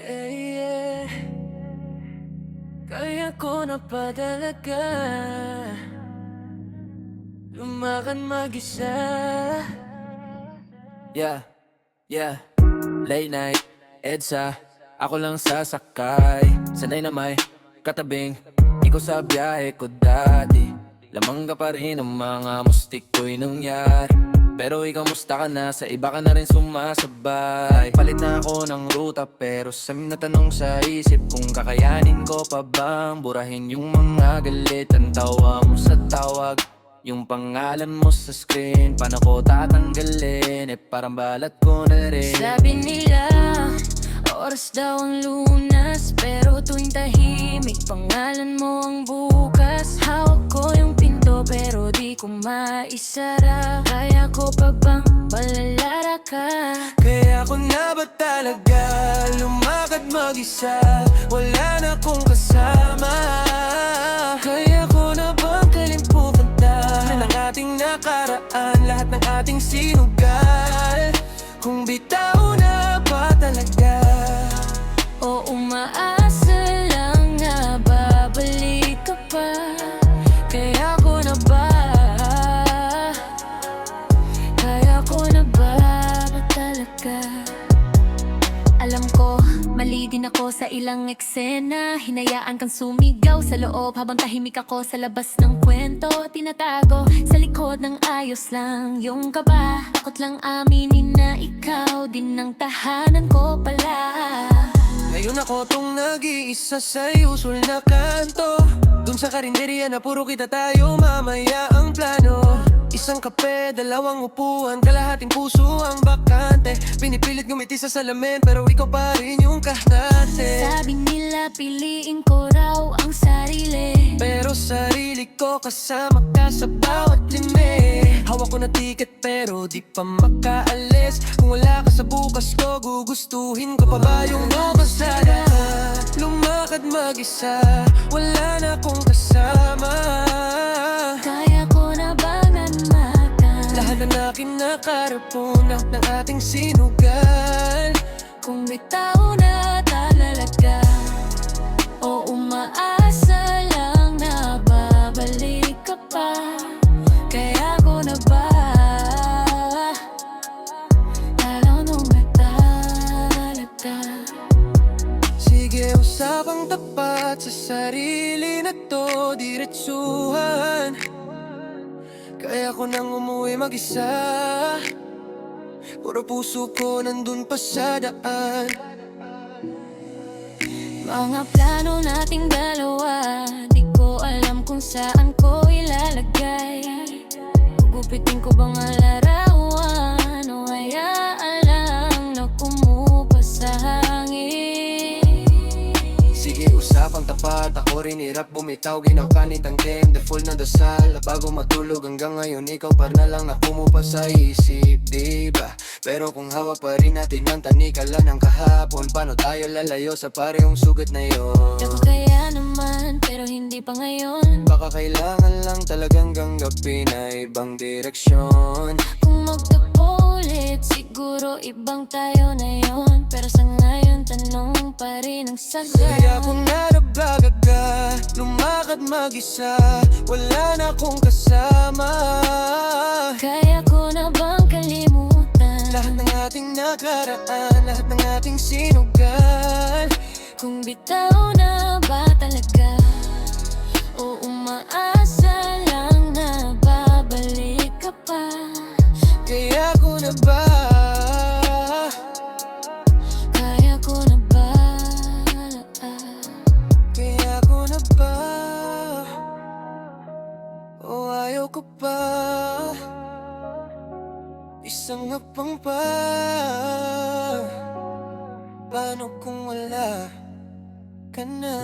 yeah. Kaya ko na pa talaga lumakad mag-isa. Yeah, yeah. Late night, EDSA, ako lang sasakay. Sanay na may katabing ikaw sa biyahe ko dati. Lamang ka pa rin ang mga mustik ko'y nangyari. Pero ikaw musta ka na, sa iba ka na rin sumasabay. Palit na ako ng ruta pero sa'min na tanong sa isip kung kakayanin ko pa bang burahin yung mga galit. Ang tawa mo sa tawag, yung pangalan mo sa screen, paano ko tatanggalin? Parang balat ko na rin. Sabi nila, oras daw ang lunas, pero tuwing tahimik, pangalan mo ang bukas. Hawak ko yung pinto pero di ko maisara. Kaya ko pa bang malalara ka? Kaya ko na ba talaga lumakad mag-isa? Wala na akong kasama. Kaya ko na bang kalimutan na ng ating nakaraan, lahat ng ating sinugal? Kung bitaw na ba talaga O umaasa lang na babalik ka pa? Kaya ko na ba? Kaya ko na ba talaga? Alam ko, mali din ako sa ilang eksena. Hinayaan kang sumigaw sa loob habang tahimik ako sa labas ng kwento. Tinatago sa likod ng ayos lang yung kaba. Takot lang aminin na ikaw din ang tahanan ko pala. ngayon ako tong nag-iisa sa usual na kanto. Dun sa karinderya na puro kita tayo, mamaya ang plano. Isang kape, dalawang upuan, kalahating puso ang bakante. Pinipilit ngumiti sa salamin pero ikaw pa rin yung kahate. Sabi nila piliin ko raw ang sarili, pero sarili ko kasama ka sa bawat limi. Hawak ko na ticket pero di pa makaalis. Kung wala ka sa bukas ko, gugustuhin ko pa ba yung nabasada? Lumakad mag-isa, wala na akong kasama. kaya ko na bang makan? Lahat na kinakarapunan ng ating sinugal. Kung bitaw na talaga o umaasa lang na babalik ka pa? Kaya ko na ba talanong na talaga? Sige, usapang tapat sa sarili na to, diretsuhan. Kaya ko nang umuwi mag-isa, puro puso ko nandun pa sa daan. Mga plano nating dalawa, di ko alam kung saan ko ilalagay. Gugupitin ko bang ang larawan o hayaan lang na kumupa sa hangin? Sige, usapang tapat, ako rin hirap bumitaw. Ginakanit ang the full na dasal. Bago matulog hanggang ngayon, ikaw pa na lang na kumupa sa isip, diba? Pero kung hawak pa rin natin ang tanikala ng kahapon, paano tayo lalayo sa parehong sugat na yun? Ako kaya naman, pero hindi pa ngayon. Baka kailangan lang talagang ganggapin na ibang direksyon. Kung magtapo ulit, siguro ibang tayo na yon. Pero sa ngayon, tanong pa rin ang sagot. Kaya kung narabagaga, lumakad mag-isa, wala na akong kasama. Kaya ko na bang kalimutan Lahat ng ating nakaraan, lahat ng ating sinugal. kung bitaw na ba talaga o umaasa lang na babalik ka pa? Kaya ko na ba? Kaya ko na ba? Kaya ko na ba? O ayaw ko pa? Isang hapang pa. Paano kung wala ka na?